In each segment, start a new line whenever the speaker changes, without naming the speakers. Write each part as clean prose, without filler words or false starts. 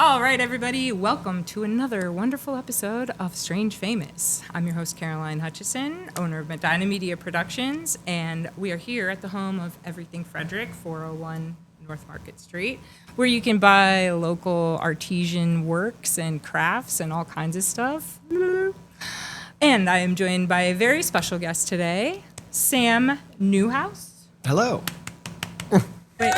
All right, everybody, welcome to another wonderful episode of Strange Famous. I'm your host, Caroline Hutchison, owner of Medina Media Productions, and we are here at the home of Everything Frederick, 401 North Market Street, where you can buy local artisan works and crafts and all kinds of stuff. And I am joined by a very special guest today, Sam Newhouse.
Hello.
Wait.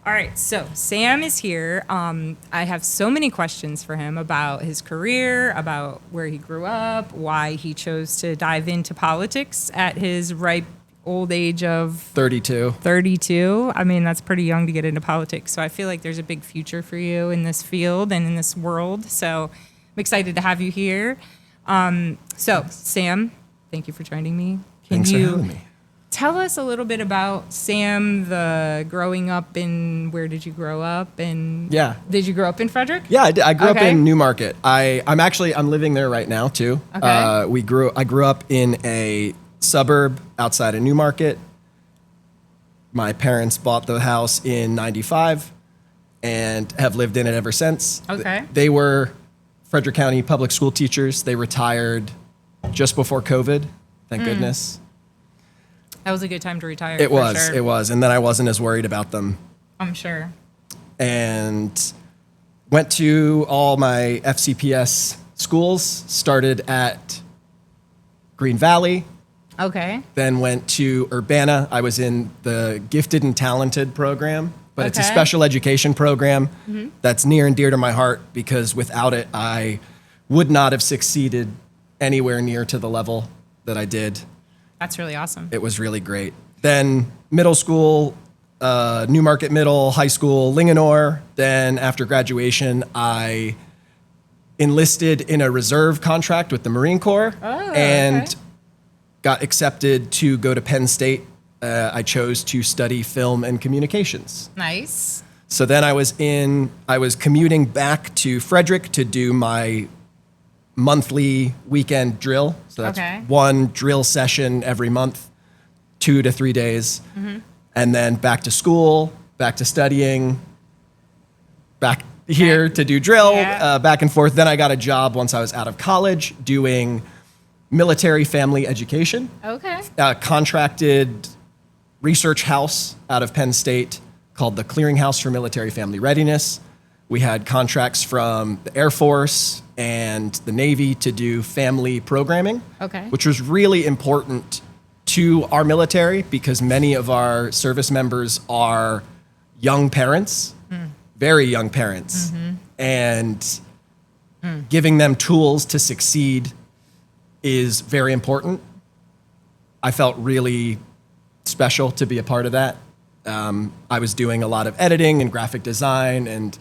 All right, so Sam is here. I have so many questions for him about his career, about where he grew up, why he chose to dive into politics at his ripe old age of
32.
32. I mean, that's pretty young to get into politics. So I feel like there's a big future for you in this field and in this world. So I'm excited to have you here. So Sam, thank you for joining me.
Thanks for having me.
Tell us a little bit about Sam, the growing up in, where did you grow up? And
Yeah.
Did you grow up in Frederick?
Yeah, I did. I grew up
Okay.
in Newmarket. I'm living there right now too.
Okay.
I grew up in a suburb outside of Newmarket. My parents bought the house in 95 and have lived in it ever since.
Okay.
They were Frederick County public school teachers. They retired just before COVID. Thank goodness.
That was a good time to retire.
It
for
was.
sure.
It was. And then I wasn't as worried about them.
I'm sure.
And went to all my FCPS schools, started at Green Valley,
Okay.
then went to Urbana. I was in the Gifted and Talented program, but it's a
Okay.
special education program that's near and dear to my heart because without it, I would not have succeeded anywhere near to the level that I did.
That's really awesome.
It was really great. Then middle school, Newmarket Middle, high school, Linganore. Then after graduation, I enlisted in a reserve contract with the Marine Corps and
okay.
got accepted to go to Penn State. I chose to study film and communications.
Nice.
So then I was commuting back to Frederick to do my monthly weekend drill. So that's
Okay.
one drill session every month, 2 to 3 days. And then back to school, back to studying, back here to do drill,
Yeah.
back and forth. Then I got a job once I was out of college doing military family education,
Okay.
contracted research house out of Penn State called the Clearinghouse for Military Family Readiness. We had contracts from the Air Force and the Navy to do family programming,
Okay.
which was really important to our military because many of our service members are young parents, very young parents, and giving them tools to succeed is very important. I felt really special to be a part of that. I was doing a lot of editing and graphic design and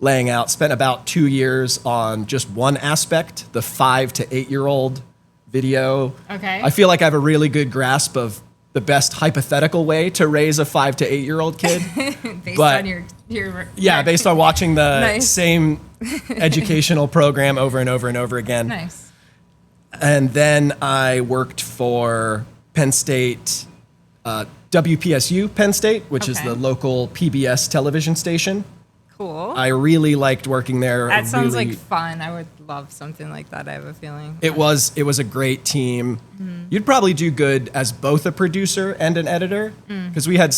laying out, spent about 2 years on just one aspect, the 5 to 8 year old video.
Okay.
I feel like I have a really good grasp of the best hypothetical way to raise a 5 to 8 year old kid.
Based
but-
on your
Yeah, based on watching the
Nice.
same educational program over and over and over again.
Nice.
And then I worked for Penn State, WPSU Penn State, which is
Okay.
the local PBS television station.
Cool.
I really liked working there.
That sounds
Really-
like fun. I would love something like that, I have a feeling.
It was a great team. You'd probably do good as both a producer and an editor because we had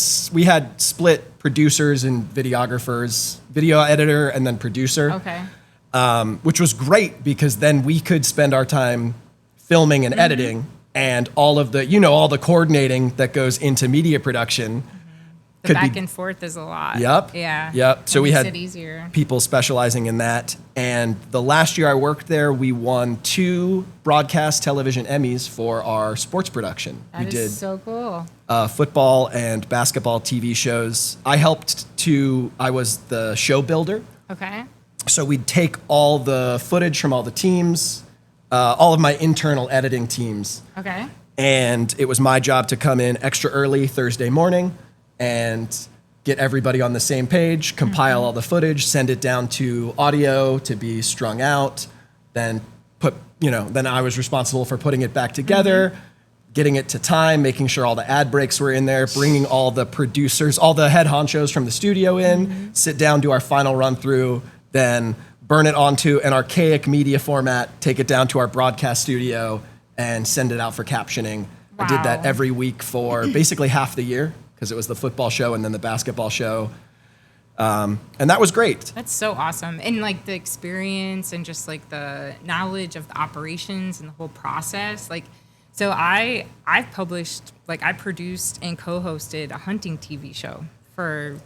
split producers and videographers, video editor and then producer.
Okay.
Which was great because then we could spend our time filming and editing and all of the all the coordinating that goes into media production.
The
could be-
back and forth is a lot.
Yep.
Yeah.
Yep. So
That
we
makes
had
it easier.
people specializing in that. And the last year I worked there, we won 2 broadcast television Emmys for our sports production.
That
we
is
did
so cool.
football and basketball TV shows. I was the show builder.
Okay.
So we'd take all the footage from all the teams, all of my internal editing teams.
Okay.
And it was my job to come in extra early Thursday morning and get everybody on the same page, compile all the footage, send it down to audio to be strung out, then then I was responsible for putting it back together, getting it to time, making sure all the ad breaks were in there, bringing all the producers, all the head honchos from the studio in, sit down, do our final run through, then burn it onto an archaic media format, take it down to our broadcast studio, and send it out for captioning.
Wow.
I did that every week for basically half the year, because it was the football show and then the basketball show. And that was great.
That's so awesome. And like the experience and just like the knowledge of the operations and the whole process. Like, so I've published, like I produced and co-hosted a hunting TV show for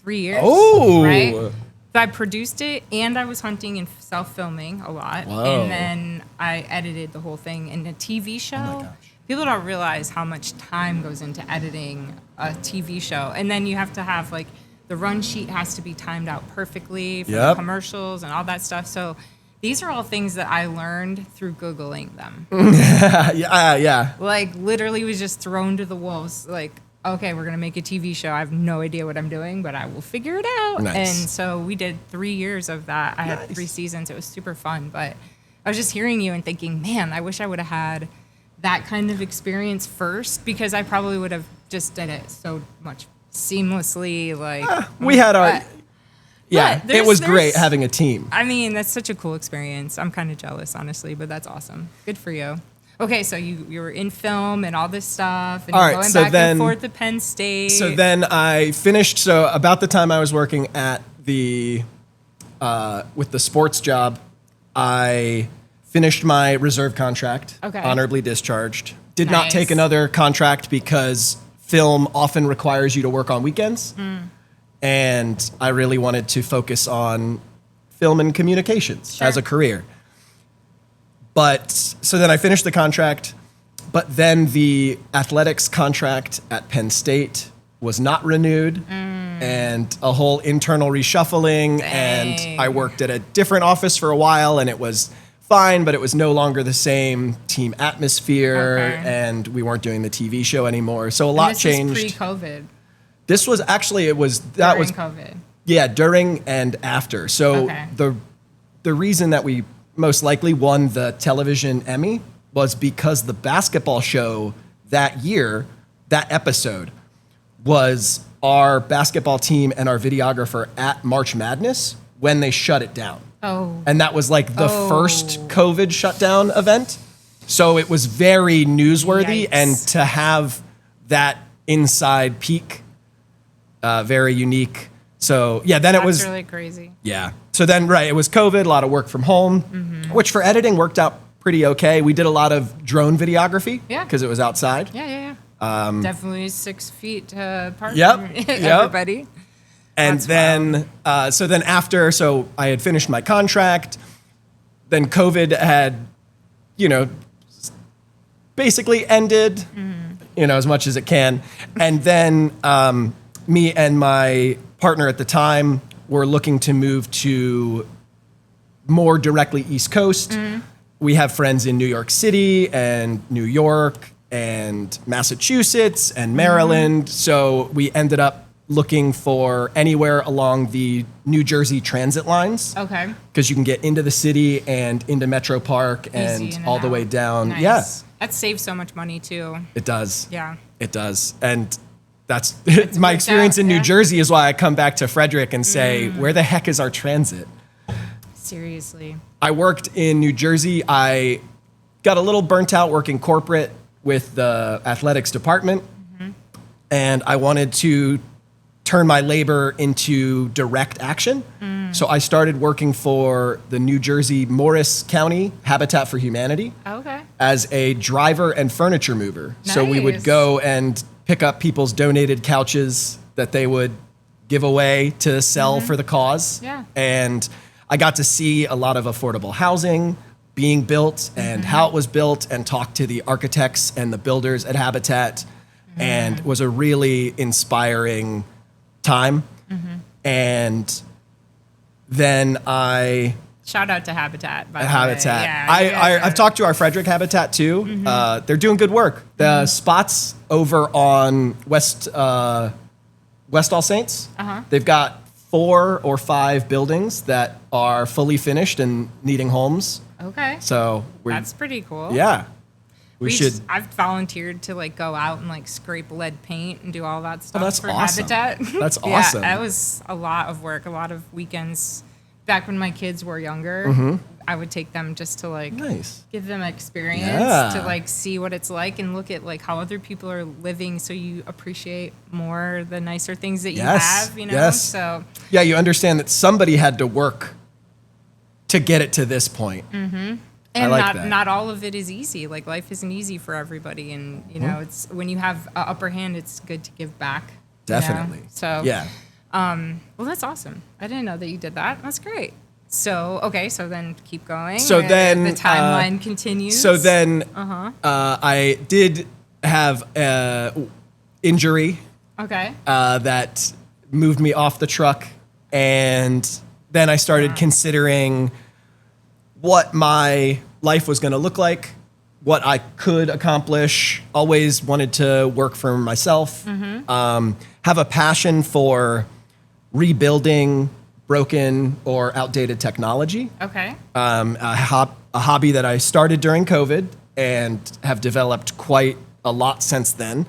3 years.
Oh.
Right? So I produced it and I was hunting and self-filming a lot.
Whoa.
And then I edited the whole thing in a TV show.
Oh my gosh.
People don't realize how much time goes into editing a TV show. And then you have to have like, the run sheet has to be timed out perfectly for the commercials and all that stuff. So these are all things that I learned through Googling them.
Yeah.
Like literally was just thrown to the wolves. Like, okay, we're going to make a TV show. I have no idea what I'm doing, but I will figure it out.
Nice.
And so we did 3 years of that. I had 3 seasons. It was super fun. But I was just hearing you and thinking, man, I wish I would have had that kind of experience first, because I probably would have just did it so much seamlessly. Like
We had our... Yeah,
but
it was great having a team.
I mean, that's such a cool experience. I'm kind of jealous, honestly, but that's awesome. Good for you. Okay, so you were in film and all this stuff, and you're going back and forth to Penn State.
So then I finished. So about the time I was working at the with the sports job, I finished my reserve contract.
Okay.
Honorably discharged. Did not
Nice.
take another contract because film often requires you to work on weekends. And I really wanted to focus on film and communications as a career. But so then I finished the contract, but then the athletics contract at Penn State was not renewed, and a whole internal reshuffling.
Dang.
And I worked at a different office for a while, and it was fine, but it was no longer the same team atmosphere,
Okay.
and we weren't doing the TV show anymore. So a lot changed.
This is pre-COVID.
This was actually
During COVID.
Yeah, during and after. So
Okay.
the reason that we most likely won the television Emmy was because the basketball show that year, that episode, was our basketball team and our videographer at March Madness when they shut it down.
Oh.
And that was like the first COVID shutdown event. So it was very newsworthy.
Yikes.
And to have that inside peak, very unique. So yeah, then it was
really crazy.
yeah. So then right, it was COVID, a lot of work from home, which for editing worked out pretty okay. We did a lot of drone videography because it was outside.
Yeah. Definitely 6 feet apart
Yep,
from
yep.
everybody.
And
That's
then so I had finished my contract. Then COVID had, basically ended, as much as it can. And then me and my partner at the time were looking to move to more directly East Coast. We have friends in New York City and New York and Massachusetts and Maryland. So we ended up looking for anywhere along the New Jersey transit lines.
Okay.
Because you can get into the city and into Metro Park and
Easy in
all the
out.
way down.
Nice.
Yeah,
That saves so much money too.
it does.
Yeah.
It does. And that's my
worked
experience
out,
in New
yeah.
Jersey is why I come back to Frederick and say, where the heck is our transit?
Seriously.
I worked in New Jersey. I got a little burnt out working corporate with the athletics department. And I wanted to turn my labor into direct action. So I started working for the New Jersey Morris County Habitat for Humanity
Okay.
as a driver and furniture mover. So we would
Nice.
go and pick up people's donated couches that they would give away to sell for the cause.
Yeah.
And I got to see a lot of affordable housing being built and how it was built, and talk to the architects and the builders at Habitat, and it was a really inspiring time. And then
Shout out to Habitat, by the
Habitat.
way. Yeah, you guys
I've
are-
talked to our Frederick Habitat too. They're doing good work. The spots over on West All Saints, they've got 4 or 5 buildings that are fully finished and needing homes.
Okay.
So
That's pretty cool.
yeah.
I've volunteered to like go out and like scrape lead paint and do all that stuff
that's
for
awesome.
Habitat.
That's awesome.
Yeah, that was a lot of work, a lot of weekends. Back when my kids were younger, I would take them just to like give them experience to like see what it's like and look at like how other people are living, so you appreciate more the nicer things that you have, you know?
Yes.
So
yeah, you understand that somebody had to work to get it to this point.
And
like
not all of it is easy. Like life isn't easy for everybody, and you know, it's when you have an upper hand, it's good to give back.
Definitely.
You know? So
yeah.
Well, that's awesome. I didn't know that you did that. That's great. So so then keep going.
So then
the timeline continues.
So then I did have injury.
Okay.
That moved me off the truck, and then I started considering what my life was going to look like, what I could accomplish. Always wanted to work for myself. Have a passion for rebuilding broken or outdated technology.
Okay.
A hobby that I started during COVID and have developed quite a lot since then.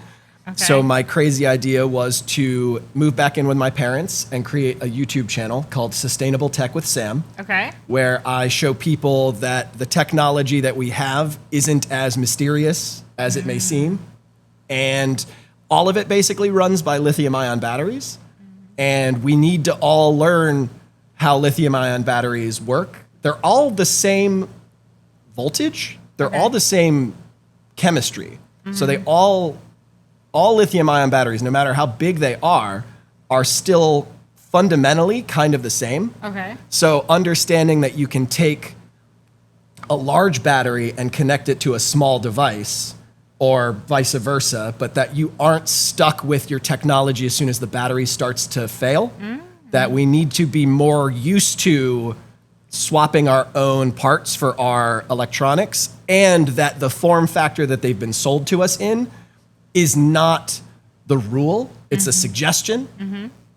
Okay.
So my crazy idea was to move back in with my parents and create a YouTube channel called Sustainable Tech with Sam.
Okay.
Where I show people that the technology that we have isn't as mysterious as it may seem. And all of it basically runs by lithium-ion batteries. And we need to all learn how lithium-ion batteries work. They're all the same voltage. They're all the same chemistry. So they all lithium-ion batteries, no matter how big they are still fundamentally kind of the same.
Okay.
So understanding that you can take a large battery and connect it to a small device, or vice versa, but that you aren't stuck with your technology as soon as the battery starts to fail, that we need to be more used to swapping our own parts for our electronics, and that the form factor that they've been sold to us in is not the rule, it's a suggestion,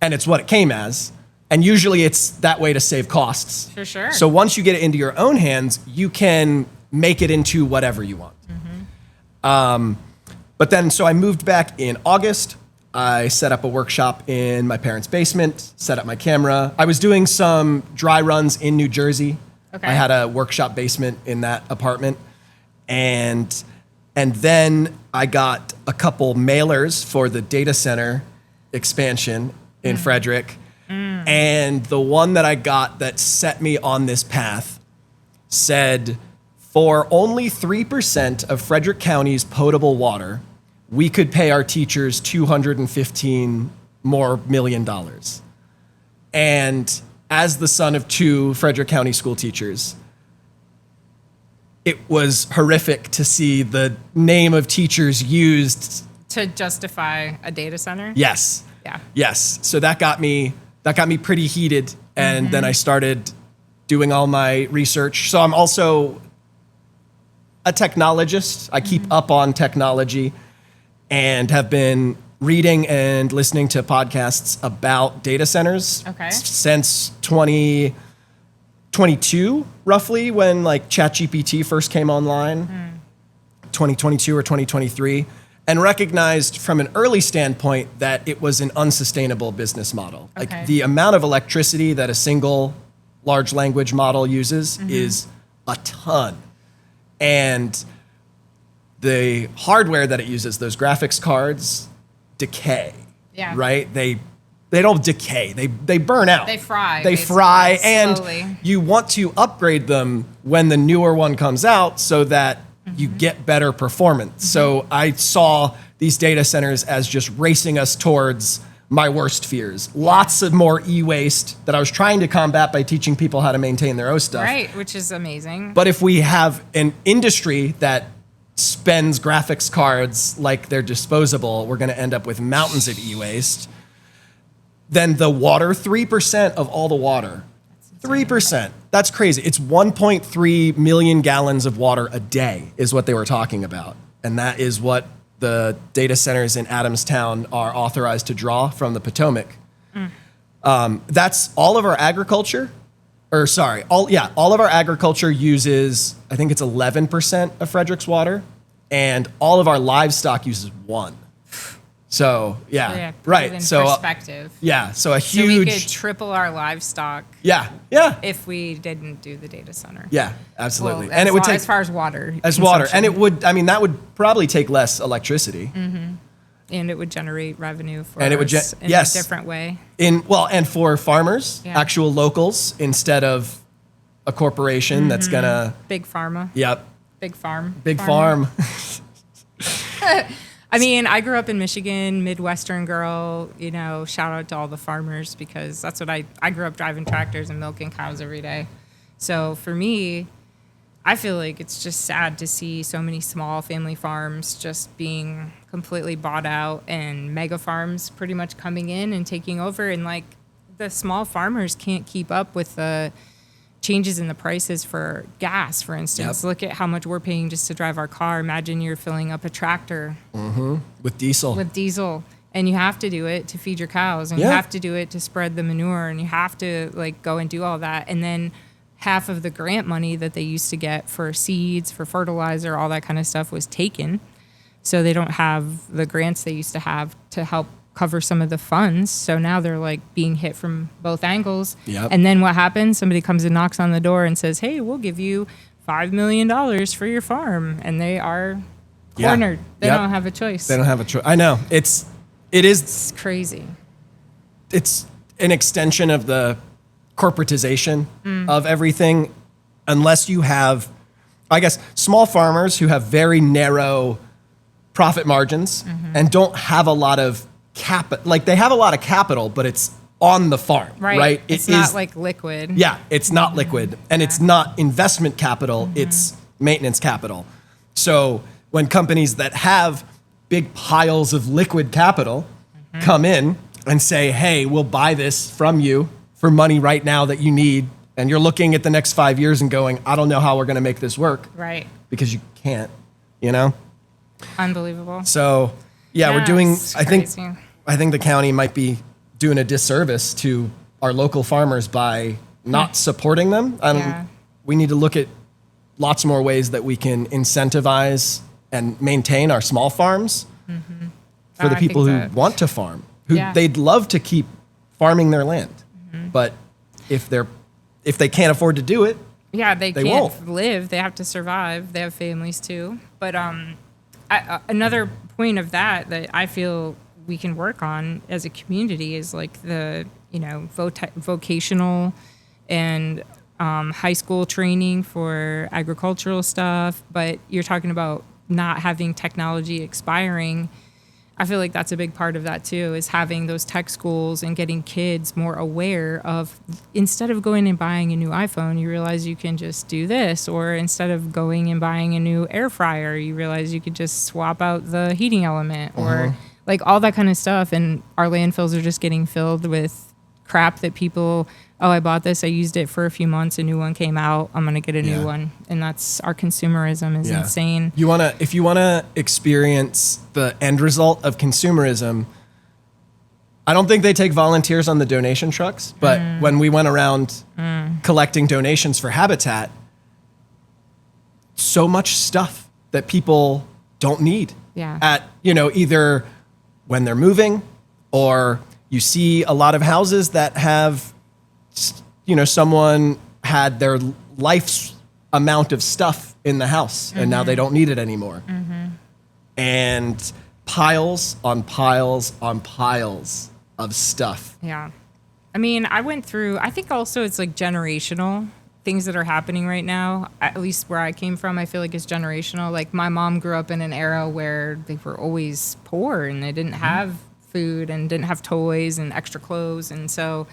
and it's what it came as. And usually it's that way to save costs.
For sure.
So once you get it into your own hands, you can make it into whatever you want. But then, so I moved back in August. I set up a workshop in my parents' basement, set up my camera. I was doing some dry runs in New Jersey.
Okay.
I had a workshop basement in that apartment. And then I got a couple mailers for the data center expansion in Frederick. And the one that I got that set me on this path said, for only 3% of Frederick County's potable water, we could pay our teachers $215 million. And as the son of two Frederick County school teachers, it was horrific to see the name of teachers used
To justify a data center?
Yes.
Yeah.
Yes. So that got me pretty heated, and then I started doing all my research. So I'm also a technologist. I keep up on technology and have been reading and listening to podcasts about data centers since 2022, roughly, when like ChatGPT first came online, 2022 or 2023, and recognized from an early standpoint that it was an unsustainable business model. Like the amount of electricity that a single large language model uses is a ton. And the hardware that it uses, those graphics cards, decay. Yeah. Right? They don't decay. They burn out.
They fry.
They fry,
slowly.
And you want to upgrade them when the newer one comes out so that you get better performance. So I saw these data centers as just racing us towards my worst fears. Lots of more e-waste that I was trying to combat by teaching people how to maintain their own stuff.
Right, which is amazing.
But if we have an industry that spends graphics cards like they're disposable, we're going to end up with mountains of e-waste. Then the water, 3% of all the water. 3%. That's crazy. It's 1.3 million gallons of water a day is what they were talking about. And that is what the data centers in Adamstown are authorized to draw from the Potomac. That's all of our agriculture. All of our agriculture uses, I think it's 11% of Frederick's water. and all of our livestock uses 1. So
Yeah, put it
right.
in
So
perspective.
so a
So we could
huge
triple our livestock
yeah
if we didn't do the data center.
absolutely.
Well,
and it would take
as far as water.
and
consumption.
it would, I mean, that would probably take less electricity.
And it would generate revenue for
And it would
us in
yes.
a different way.
And for farmers,
Yeah.
actual locals, instead of a corporation that's gonna
Big pharma. Big farm.
big farm.
I mean, I grew up in Michigan, Midwestern girl, shout out to all the farmers because that's what I grew up driving tractors and milking cows every day. So for me, I feel like it's just sad to see so many small family farms just being completely bought out and mega farms pretty much coming in and taking over. And like the small farmers can't keep up with the changes in the prices for gas, for instance. Look at how much we're paying just to drive our car. Imagine you're filling up a tractor
With diesel.
And you have to do it to feed your cows, and you have to do it to spread the manure, and you have to like go and do all that. And then half of the grant money that they used to get for seeds, for fertilizer, all that kind of stuff was taken. So they don't have the grants they used to have to help cover some of the funds. So now they're like being hit from both angles. And then what happens? Somebody comes and knocks on the door and says, hey, we'll give you $5 million for your farm. And they are cornered. They don't have a choice.
They don't have a choice. I know. It is
It's crazy.
It's an extension of the corporatization of everything, unless you have, I guess, small farmers who have very narrow profit margins and don't have a lot of like they have a lot of capital, but it's on the farm, right?
It's not like liquid.
Yeah, it's not liquid, and it's not investment capital, it's maintenance capital. So when companies that have big piles of liquid capital come in and say, hey, we'll buy this from you for money right now that you need, and you're looking at the next 5 years and going, I don't know how we're going to make this work.
Right.
Because you can't,
Unbelievable.
So, we're doing,
it's
I
crazy.
think the county might be doing a disservice to our local farmers by not supporting them. We need to look at lots more ways that we can incentivize and maintain our small farms for the people who want to farm, who they'd love to keep farming their land. But if they can't afford to do it,
they can't
won't
live. They have to survive. They have families too. But another point of that I feel we can work on as a community is like the vocational and high school training for agricultural stuff. But you're talking about not having technology expiring. I feel like that's a big part of that too, is having those tech schools and getting kids more aware of, instead of going and buying a new iPhone, you realize you can just do this. Or instead of going and buying a new air fryer, you realize you could just swap out the heating element or like all that kind of stuff. And our landfills are just getting filled with crap that people, I bought this, I used it for a few months, a new one came out, I'm going to get a new one. And that's, our consumerism is insane.
If you want to experience the end result of consumerism, I don't think they take volunteers on the donation trucks, but when we went around collecting donations for Habitat, so much stuff that people don't need at, either when they're moving, or you see a lot of houses that have, someone had their life's amount of stuff in the house and now they don't need it anymore. And piles on piles on piles of stuff.
Yeah. I mean, I went through, I think also it's like generational things that are happening right now. At least where I came from, I feel like it's generational. Like my mom grew up in an era where they were always poor and they didn't have food and didn't have toys and extra clothes. And so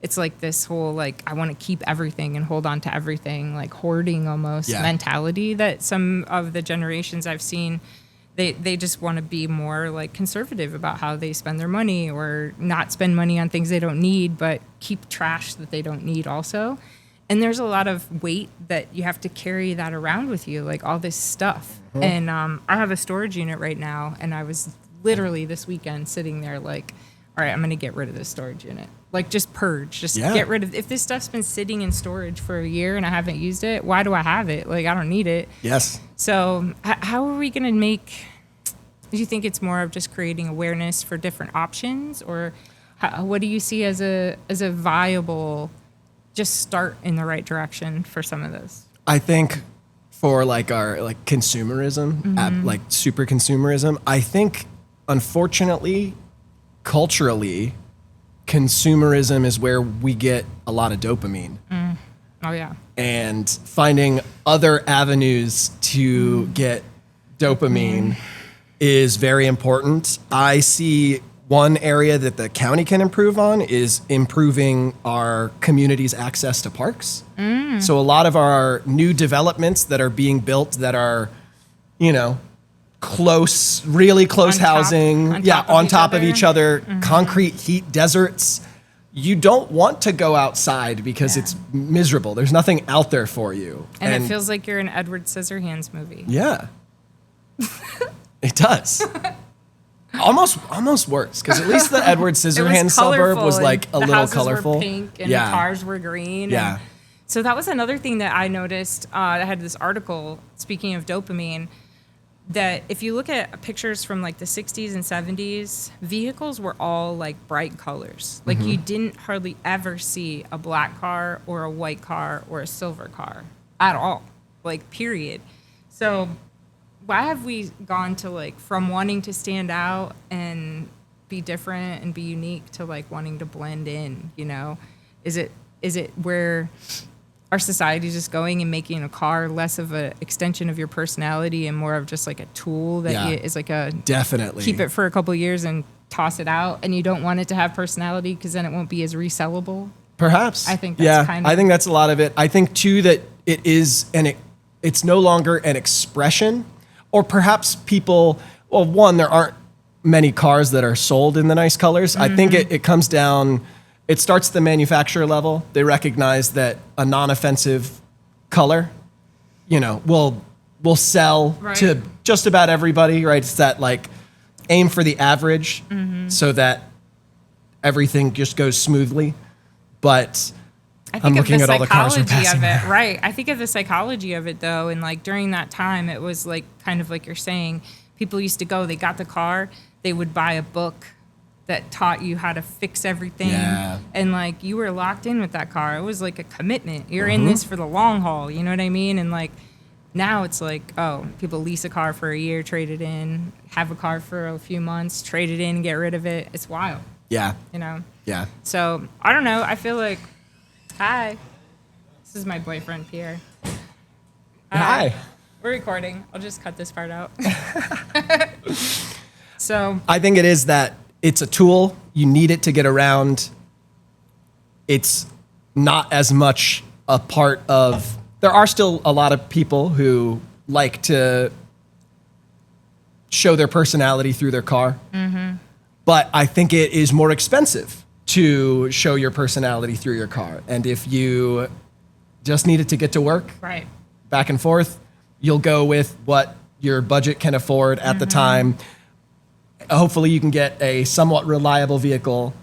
it's like this whole, like, I want to keep everything and hold on to everything, like hoarding almost mentality that some of the generations I've seen, they just want to be more like conservative about how they spend their money, or not spend money on things they don't need, but keep trash that they don't need also. And there's a lot of weight that you have to carry that around with you, like all this stuff. And I have a storage unit right now, and I was literally this weekend sitting there like, all right, I'm going to get rid of this storage unit. Like, just purge. Just
Yeah.
get rid of... If this stuff's been sitting in storage for a year and I haven't used it, why do I have it? Like, I don't need it.
Yes.
So how are we going to make... Do you think it's more of just creating awareness for different options? Or what do you see as a viable just start in the right direction for some of this?
I think for like our like consumerism, like super consumerism, I think unfortunately, culturally, consumerism is where we get a lot of dopamine.
Oh, yeah.
And finding other avenues to get dopamine is very important. I see one area that the county can improve on is improving our community's access to parks. So a lot of our new developments that are being built that are, you know, close, really close housing, on top of each other, concrete heat deserts. You don't want to go outside because it's miserable. There's nothing out there for you.
And it feels like you're in Edward Scissorhands movie.
Yeah. It does. Almost worse, because at least the Edward Scissorhands suburb was like a little colorful.
The houses were pink and the cars were green.
Yeah.
So that was another thing that I noticed. I had this article, speaking of dopamine, that if you look at pictures from like the 60s and 70s, vehicles were all like bright colors. Like you didn't hardly ever see a black car or a white car or a silver car at all, like period. So why have we gone to like from wanting to stand out and be different and be unique to like wanting to blend in, you know? Is it where our society is just going and making a car less of an extension of your personality and more of just like a tool that is like a
definitely
keep it for a couple of years and toss it out, and you don't want it to have personality because then it won't be as resellable?
Perhaps.
I think that's
I think that's a lot of it. I think too that it is it's no longer an expression, or perhaps people, well, one, there aren't many cars that are sold in the nice colors. I think it comes down, it starts at the manufacturer level. They recognize that a non-offensive color, you know, will sell to just about everybody, right? It's that like aim for the average so that everything just goes smoothly. But I'm looking at all the cars we're passing
of it, right? I think of the psychology of it though, and like during that time, it was like kind of like you're saying, people used to go, they got the car, they would buy a book that taught you how to fix everything.
Yeah.
And like you were locked in with that car. It was like a commitment. You're in this for the long haul, you know what I mean? And like now it's like, oh, people lease a car for a year, trade it in, have a car for a few months, trade it in, get rid of it. It's wild.
Yeah.
You know?
Yeah.
So I don't know. I feel like, hi. This is my boyfriend, Pierre.
Hi.
We're recording. I'll just cut this part out. So
I think it is that it's a tool. You need it to get around. It's not as much a part of... There are still a lot of people who like to show their personality through their car. But I think it is more expensive to show your personality through your car. And if you just need it to get to work,
right,
back and forth, you'll go with what your budget can afford at the time. Hopefully you can get a somewhat reliable vehicle,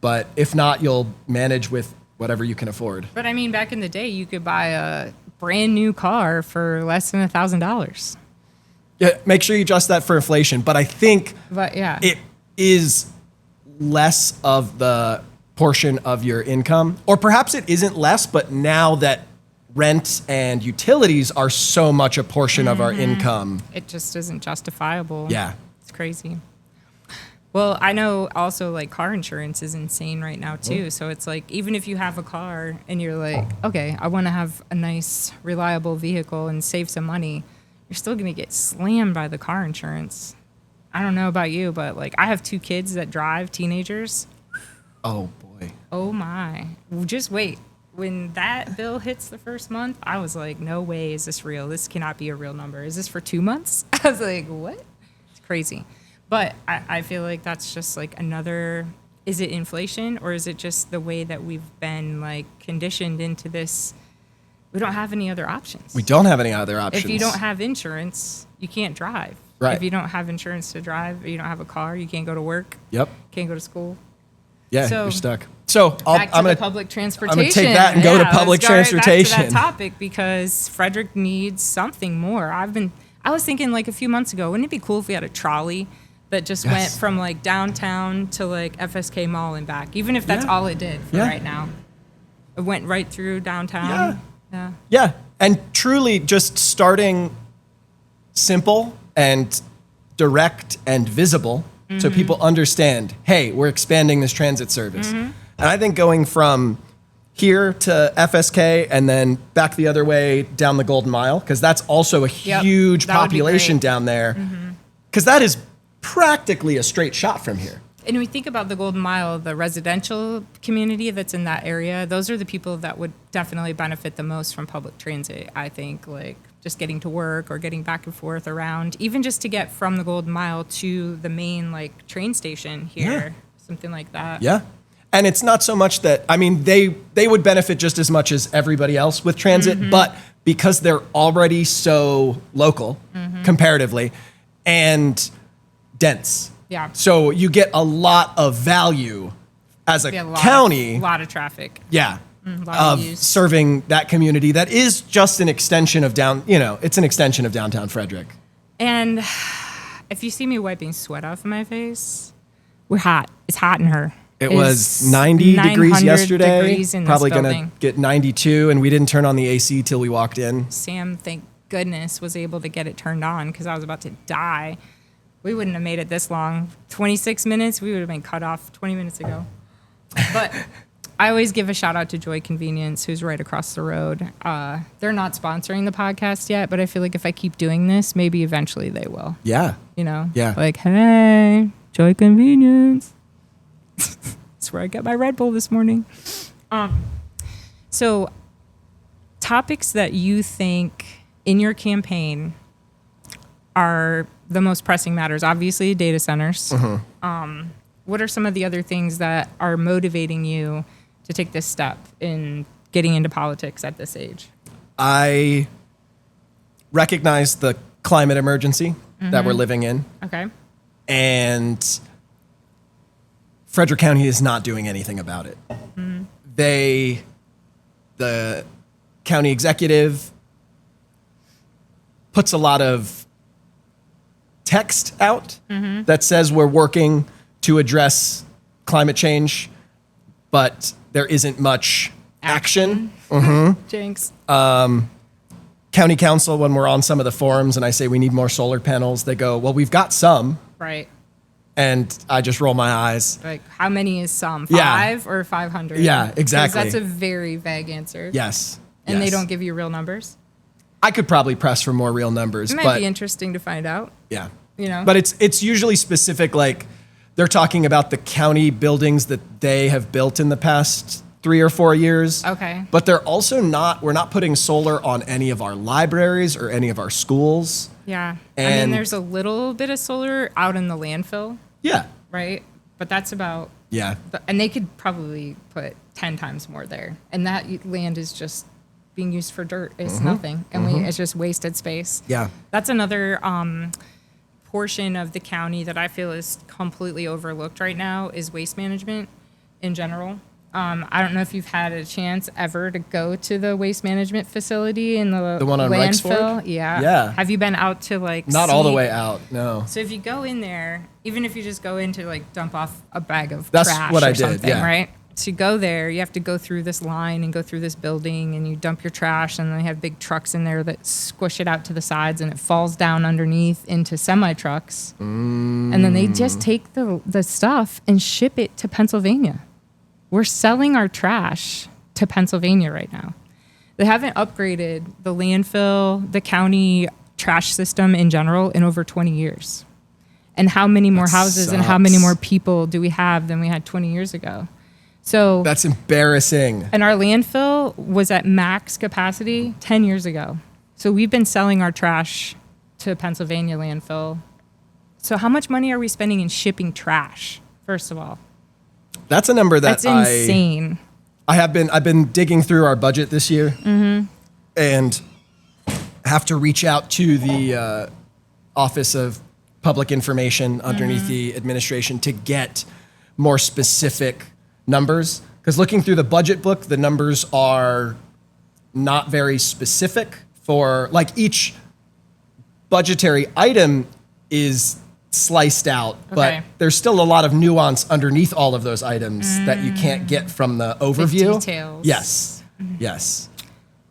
but if not, you'll manage with whatever you can afford.
But I mean, back in the day, you could buy a brand new car for less than $1,000.
Yeah, make sure you adjust that for inflation. But I think it is less of the portion of your income, or perhaps it isn't less, but now that rent and utilities are so much a portion of our income,
it just isn't justifiable.
Yeah.
It's crazy. Well, I know also like car insurance is insane right now too. So it's like, even if you have a car and you're like, okay, I want to have a nice, reliable vehicle and save some money, you're still going to get slammed by the car insurance. I don't know about you, but like I have 2 kids that drive, teenagers.
Oh boy.
Oh my. Just wait. When that bill hits the first month, I was like, no way is this real. This cannot be a real number. Is this for 2 months? I was like, what? It's crazy. But I feel like that's just like another, is it inflation or is it just the way that we've been like conditioned into this? We don't have any other options.
We don't have any other options.
If you don't have insurance, you can't drive.
Right.
If you don't have insurance to drive, you don't have a car, you can't go to work.
Yep.
Can't go to school.
Yeah,
So
you're stuck. So
back to
I'm
the
gonna
public transportation.
I'm gonna take that and go to public
let's go right
transportation.
back to that topic because Frederick needs something more. I was thinking like a few months ago, wouldn't it be cool if we had a trolley that just went from like downtown to like FSK Mall and back, even if that's all it did for right now. It went right through downtown.
Yeah, and truly just starting simple and direct and visible so people understand, hey, we're expanding this transit service. And I think going from here to FSK and then back the other way down the Golden Mile, because that's also a huge population down there, because that is practically a straight shot from here.
And we think about the Golden Mile, the residential community that's in that area, those are the people that would definitely benefit the most from public transit, I think, like just getting to work or getting back and forth around, even just to get from the Golden Mile to the main like train station here, something like that.
Yeah. And it's not so much that, I mean, they would benefit just as much as everybody else with transit, but because they're already so local comparatively and dense.
Yeah.
So you get a lot of value as a county.
A lot of traffic.
Yeah.
A lot
Of
of use.
serving that community that is just an extension of it's an extension of downtown Frederick.
And if you see me wiping sweat off my face, we're hot. It's hot in her.
It was 90 degrees yesterday.
Degrees in
Probably
this
going
building.
to get 92, and we didn't turn on the AC till we walked in.
Sam, thank goodness, was able to get it turned on because I was about to die. We wouldn't have made it this long. 26 minutes, we would have been cut off 20 minutes ago. But I always give a shout out to Joy Convenience, who's right across the road. They're not sponsoring the podcast yet, but I feel like if I keep doing this, maybe eventually they will.
Yeah.
You know?
Yeah.
Like, hey, Joy Convenience. That's where I got my Red Bull this morning. So, topics that you think in your campaign are the most pressing matters, obviously data centers. What are some of the other things that are motivating you to take this step in getting into politics at this age?
I recognize the climate emergency that we're living in,
Okay.
and Frederick County is not doing anything about it. The county executive puts a lot of text out that says we're working to address climate change, but there isn't much action.
Jinx.
County council, when we're on some of the forums and I say we need more solar panels, they go, well, we've got some.
Right.
And I just roll my eyes.
Like, how many is some?
Yeah.
5 or 500?
Yeah,
'Cause
exactly.
that's a very vague answer.
Yes.
And they
yes.
don't give you real numbers?
I could probably press for more real numbers,
It might
but
be interesting to find out.
yeah.
You know?
But it's usually specific, like they're talking about the county buildings that they have built in the past 3 or 4 years.
Okay.
But they're also we're not putting solar on any of our libraries or any of our schools.
Yeah. I mean,
And-
there's a little bit of solar out in the landfill,
Yeah.
right? But that's about,
Yeah.
and they could probably put 10 times more there. And that land is just being used for dirt. It's nothing. And it's just wasted space.
Yeah.
That's another portion of the county that I feel is completely overlooked right now is waste management in general. I don't know if you've had a chance ever to go to the waste management facility in the
one on
landfill.
Rexford?
Yeah.
Yeah.
Have you been out to like
Not all the
see-
way out, no.
So if you go in there, even if you just go in to like dump off a bag of
That's
trash
what
or
I did,
something,
yeah.
right? To go there, you have to go through this line and go through this building and you dump your trash and they have big trucks in there that squish it out to the sides and it falls down underneath into semi trucks. And then they just take the stuff and ship it to Pennsylvania. We're selling our trash to Pennsylvania right now. They haven't upgraded the landfill, the county trash system in general in over 20 years. And how many more houses and how many
sucks.
more people do we have than we had 20 years ago? So,
That's embarrassing.
and our landfill was at max capacity 10 years ago. So we've been selling our trash to Pennsylvania landfill. So how much money are we spending in shipping trash, first of all?
That's a number that
That's insane.
I've been digging through our budget this year and have to reach out to the Office of Public Information underneath the administration to get more specific numbers, because looking through the budget book, the numbers are not very specific for, like, each budgetary item is sliced out, but there's still a lot of nuance underneath all of those items that you can't get from the overview.
The details.
Yes. Yes.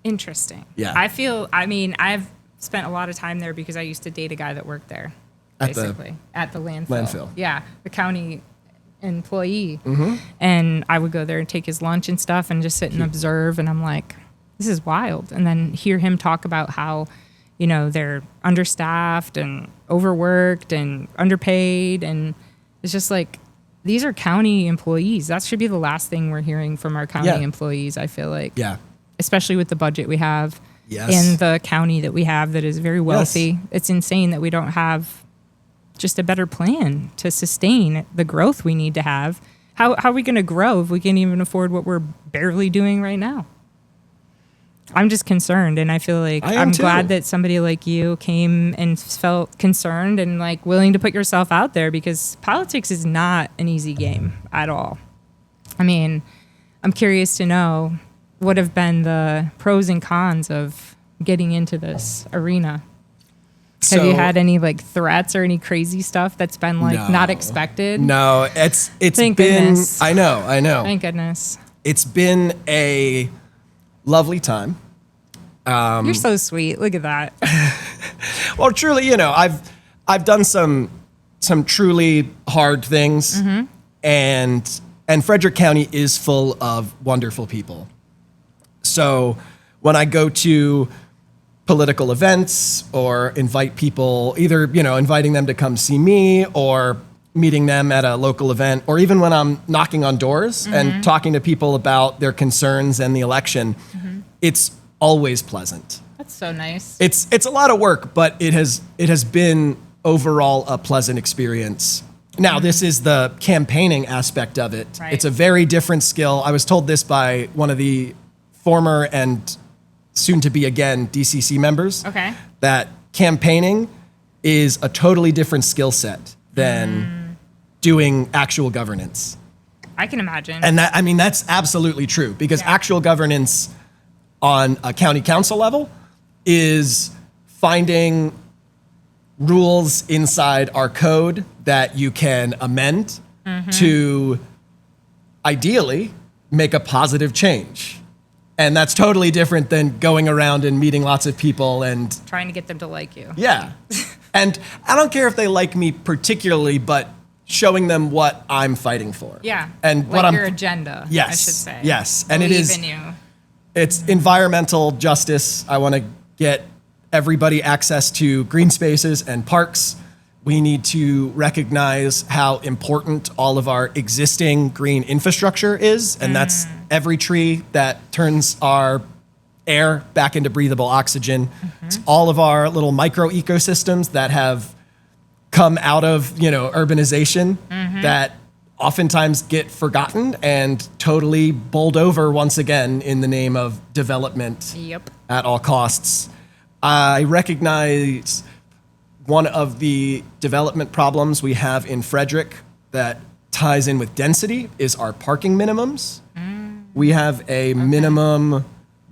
Interesting.
Yeah.
I've spent a lot of time there because I used to date a guy that worked there, basically, at the landfill. Yeah, the county employee. And I would go there and take his lunch and stuff and just sit and observe, and I'm like, this is wild. And then hear him talk about how, you know, they're understaffed and overworked and underpaid, and it's just like, these are county employees. That should be the last thing we're hearing from our county employees, I feel like.
Yeah.
Especially with the budget we have in the county that we have that is very wealthy. Yes. It's insane that we don't have just a better plan to sustain the growth we need to have. How are we going to grow if we can't even afford what we're barely doing right now? I'm just concerned, and I feel like I'm glad that somebody like you came and felt concerned and like willing to put yourself out there, because politics is not an easy game at all. I mean, I'm curious to know what have been the pros and cons of getting into this arena. So, have you had any like threats or any crazy stuff that's been like not expected?
No, it's
Thank
been.
Goodness.
I know.
Thank goodness.
It's been a lovely time.
You're so sweet. Look at that.
Well, truly, you know, I've done some truly hard things, and Frederick County is full of wonderful people. So when I go to political events or invite people, either, you know, inviting them to come see me or meeting them at a local event, or even when I'm knocking on doors and talking to people about their concerns and the election, it's always pleasant.
That's so nice.
It's a lot of work, but it has been overall a pleasant experience. Now, this is the campaigning aspect of it.
Right.
It's a very different skill. I was told this by one of the former and soon to be again DCC members. Okay. That campaigning is a totally different skill set than doing actual governance.
I can imagine.
And that, I mean, that's absolutely true, because actual governance on a county council level is finding rules inside our code that you can amend to ideally make a positive change. And that's totally different than going around and meeting lots of people and
trying to get them to like you.
Yeah. And I don't care if they like me particularly, but showing them what I'm fighting for.
Yeah.
And
like
what I'm
your agenda,
yes,
I should say.
Yes. And
Believe
it is
in you.
It's environmental justice. I want to get everybody access to green spaces and parks. We need to recognize how important all of our existing green infrastructure is, and that's every tree that turns our air back into breathable oxygen. It's all of our little micro ecosystems that have come out of, you know, urbanization that oftentimes get forgotten and totally bowled over once again in the name of development at all costs. I recognize one of the development problems we have in Frederick that ties in with density is our parking minimums. We have a minimum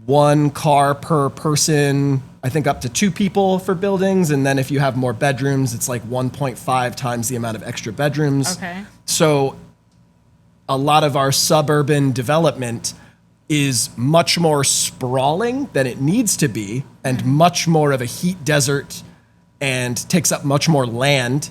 1 car per person, I think up to 2 people for buildings. And then if you have more bedrooms, it's like 1.5 times the amount of extra bedrooms.
Okay.
So a lot of our suburban development is much more sprawling than it needs to be, and much more of a heat desert, and takes up much more land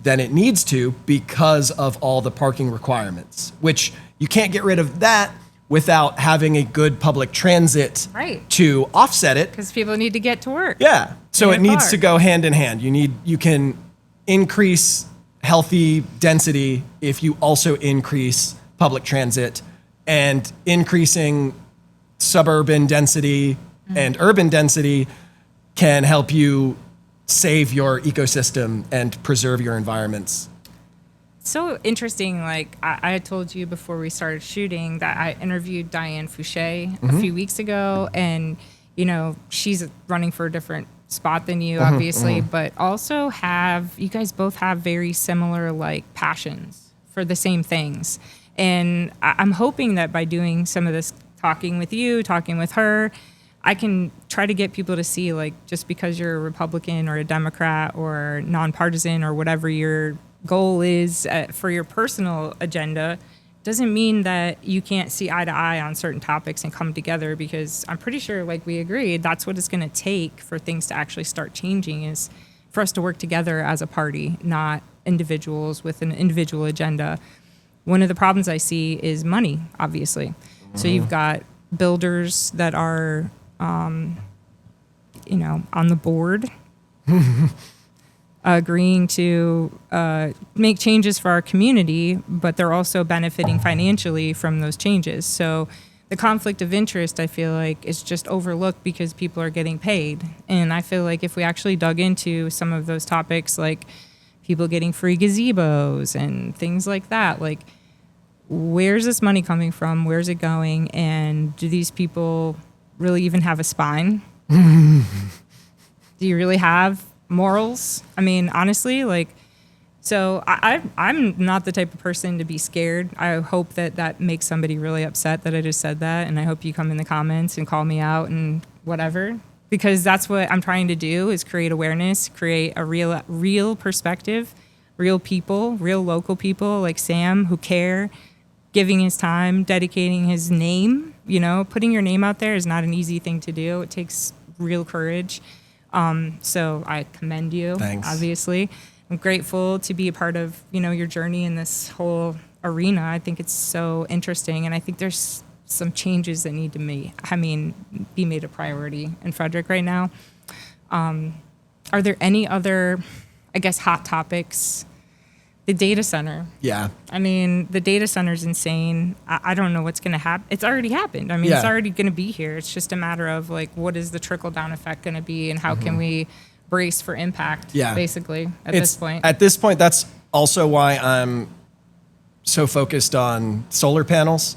than it needs to because of all the parking requirements, which you can't get rid of that without having a good public transit to offset it.
Because people need to get to work.
Yeah. So it needs to go hand in hand. You can increase healthy density if you also increase public transit, and increasing suburban density and urban density can help you save your ecosystem and preserve your environments.
So interesting. Like I had told you before we started shooting that I interviewed Diane Fouché a few weeks ago, and you know, she's running for a different spot than you, obviously, but also you guys both have very similar like passions for the same things. And I'm hoping that by doing some of this talking with you, talking with her, I can try to get people to see, like, just because you're a Republican or a Democrat or nonpartisan or whatever your goal is for your personal agenda, doesn't mean that you can't see eye to eye on certain topics and come together, because I'm pretty sure, like we agreed, that's what it's going to take for things to actually start changing, is for us to work together as a party, not individuals with an individual agenda. One of the problems I see is money, obviously. So you've got builders that are, on the board agreeing to make changes for our community, but they're also benefiting financially from those changes. So the conflict of interest, I feel like, is just overlooked because people are getting paid. And I feel like if we actually dug into some of those topics, like people getting free gazebos and things like that, like, where's this money coming from? Where's it going? And do these people really even have a spine? Do you really have morals? I mean, honestly, like, so I'm not the type of person to be scared. I hope that makes somebody really upset that I just said that. And I hope you come in the comments and call me out and whatever, because that's what I'm trying to do, is create awareness, create a real perspective, real people, real local people like Sam who care, giving his time, dedicating his name. Putting your name out there is not an easy thing to do. It takes real courage. So I commend you.
Thanks.
Obviously. I'm grateful to be a part of, your journey in this whole arena. I think it's so interesting, and I think there's some changes that need to be made a priority in Frederick right now. Are there any other, I guess, hot topics? The data center.
Yeah.
I mean, the data center's insane. I don't know what's going to happen. It's already happened. I mean, It's already going to be here. It's just a matter of, like, what is the trickle-down effect going to be, and how can we brace for impact, basically, this point.
At this point, that's also why I'm so focused on solar panels,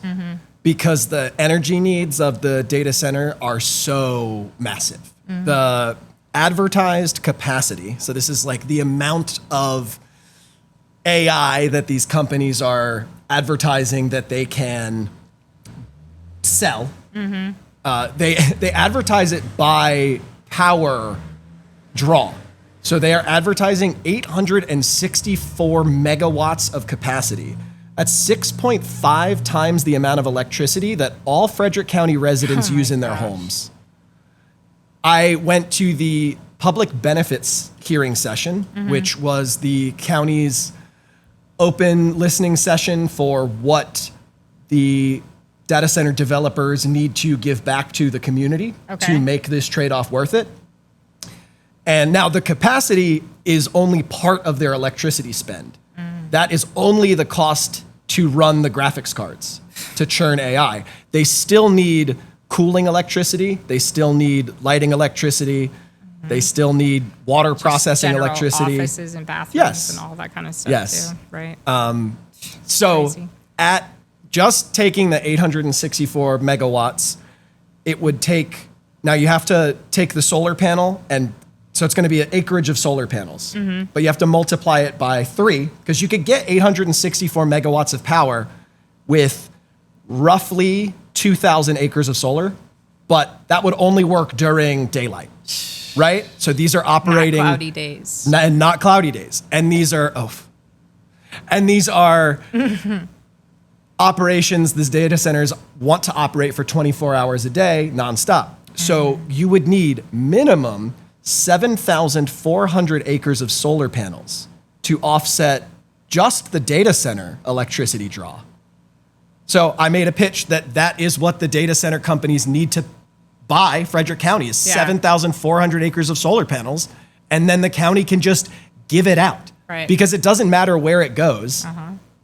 because the energy needs of the data center are so massive. The advertised capacity, so this is like the amount of AI that these companies are advertising that they can sell. They advertise it by power draw. So they are advertising 864 megawatts of capacity. That's 6.5 times the amount of electricity that all Frederick County residents use in their homes. I went to the public benefits hearing session, which was the county's open listening session for what the data center developers need to give back to the community to make this trade-off worth it. And now the capacity is only part of their electricity spend. That is only the cost to run the graphics cards, to churn AI. They still need cooling electricity. They still need lighting electricity. They still need water just processing electricity.
Offices and bathrooms and all that kind of stuff too, right?
So at just taking the 864 megawatts, it would take, now you have to take the solar panel, and so it's going to be an acreage of solar panels, but you have to multiply it by 3, because you could get 864 megawatts of power with roughly 2,000 acres of solar, but that would only work during daylight. Right? So these are operating
not cloudy days.
Not cloudy days. And these are operations these data centers want to operate for 24 hours a day nonstop. So you would need minimum 7,400 acres of solar panels to offset just the data center electricity draw. So I made a pitch that is what the data center companies need to buy Frederick County, is 7,400 acres of solar panels, and then the county can just give it out.
Right.
Because it doesn't matter where it goes.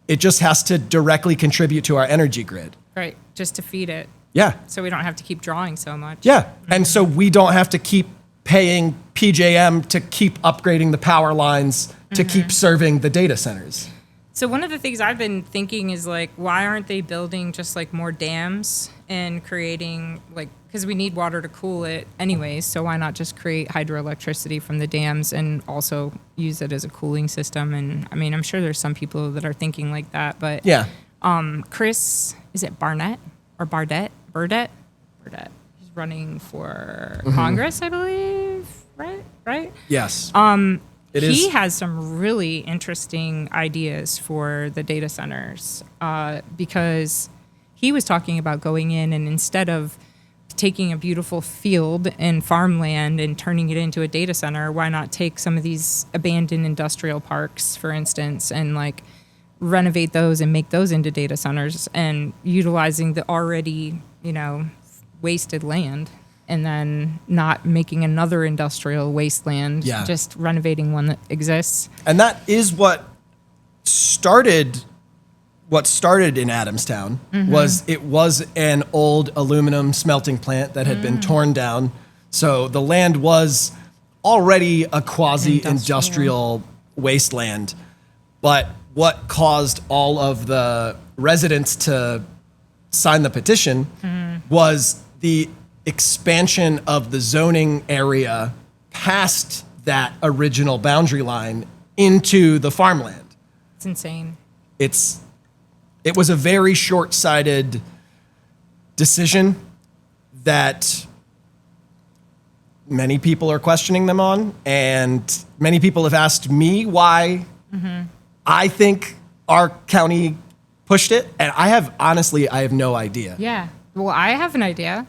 It just has to directly contribute to our energy grid.
Right, just to feed it.
Yeah.
So we don't have to keep drawing so much.
Yeah, and so we don't have to keep paying PJM to keep upgrading the power lines to keep serving the data centers.
So one of the things I've been thinking is, like, why aren't they building just, like, more dams and creating, like, because we need water to cool it anyways, so why not just create hydroelectricity from the dams and also use it as a cooling system? And I mean, I'm sure there's some people that are thinking like that, but Chris, is it Barnett or Burdett? He's running for Congress, I believe. Right?
Yes.
He has some really interesting ideas for the data centers because he was talking about going in and instead of taking a beautiful field and farmland and turning it into a data center, why not take some of these abandoned industrial parks, for instance, and like renovate those and make those into data centers and utilizing the already, wasted land and then not making another industrial wasteland, just renovating one that exists.
And that is what started in Adamstown. It was an old aluminum smelting plant that had been torn down. So the land was already a quasi-industrial wasteland. But what caused all of the residents to sign the petition was the expansion of the zoning area past that original boundary line into the farmland.
It's insane.
It was a very short-sighted decision that many people are questioning them on, and many people have asked me why I think our county pushed it, and I have no idea.
Yeah. Well, I have an idea.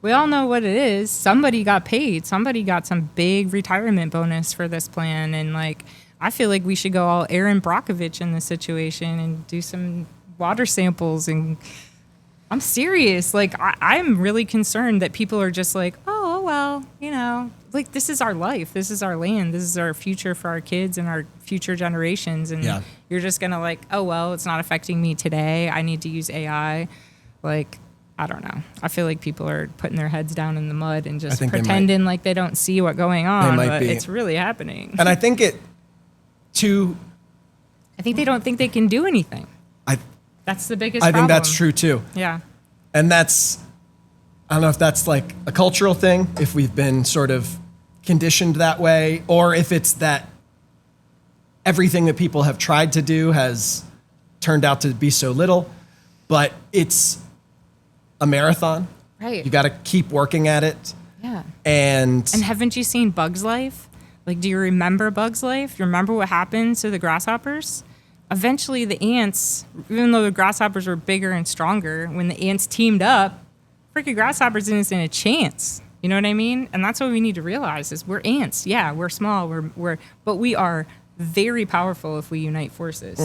We all know what it is. Somebody got paid. Somebody got some big retirement bonus for this plan, and I feel like we should go all Aaron Brockovich in this situation and do some water samples. And I'm serious. I'm really concerned that people are just like, oh, well, this is our life. This is our land. This is our future for our kids and our future generations. And you're just going to oh, well, it's not affecting me today. I need to use AI. I don't know. I feel like people are putting their heads down in the mud and just pretending like they don't see what's going on, but it's really happening.
And I think
I think they don't think they can do anything. That's the biggest problem.
I think that's true too.
Yeah.
And I don't know if that's a cultural thing, if we've been sort of conditioned that way, or if it's that everything that people have tried to do has turned out to be so little. But it's a marathon.
Right.
You got to keep working at it.
Yeah.
And
haven't you seen Bug's Life? Do you remember Bug's Life? Do you remember what happened to the grasshoppers? Eventually, the ants, even though the grasshoppers were bigger and stronger, when the ants teamed up, freaking grasshoppers didn't stand a chance. You know what I mean? And that's what we need to realize is we're ants. Yeah, we're small. But we are very powerful if we unite forces.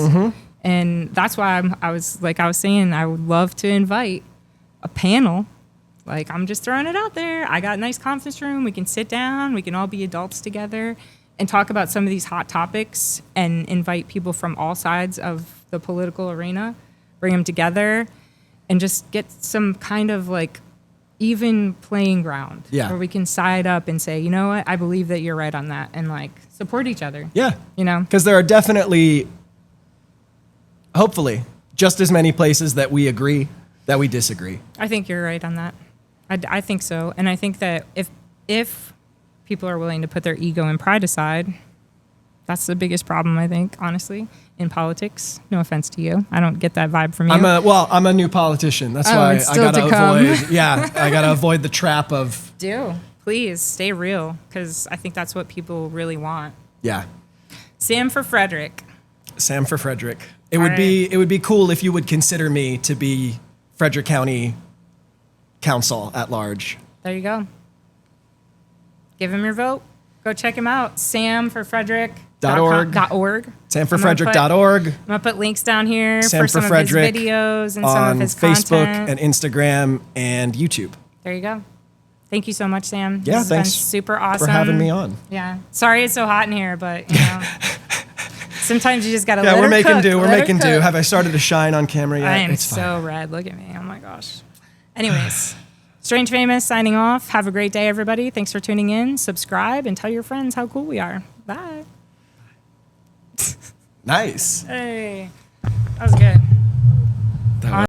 And that's why I was saying, I would love to invite a panel. I'm just throwing it out there. I got a nice conference room. We can sit down. We can all be adults together and talk about some of these hot topics and invite people from all sides of the political arena, bring them together, and just get some kind of even playing ground where we can side up and say, you know what, I believe that you're right on that, and support each other.
Yeah. Because there are definitely, hopefully, just as many places that we agree that we disagree.
I think you're right on that. I think so. And I think that if people are willing to put their ego and pride aside, that's the biggest problem, I think, honestly, in politics. No offense to you. I don't get that vibe from you.
I'm a new politician. That's why I got to avoid. I got to avoid the trap of.
Please stay real, because I think that's what people really want.
Yeah.
Sam for Frederick.
It would be cool if you would consider me to be Frederick County Council at large.
There you go. Give him your vote. Go check him out. samforfrederick.org.
samforfrederick.org.
I'm going to put links down here for some of his videos and some of his
Facebook
content.
and Instagram and YouTube.
There you go. Thank you so much, Sam.
Yeah,
this
thanks.
Has been super awesome
for having me on.
Yeah. Sorry it's so hot in here, but sometimes you just got to let
we're
her
making
cook.
do. We're making do. Have I started to shine on camera yet?
I am
it's
so red. Look at me. Oh my gosh. Anyways, Strange Famous signing off. Have a great day, everybody. Thanks for tuning in. Subscribe and tell your friends how cool we are. Bye.
Nice.
Hey, that was good.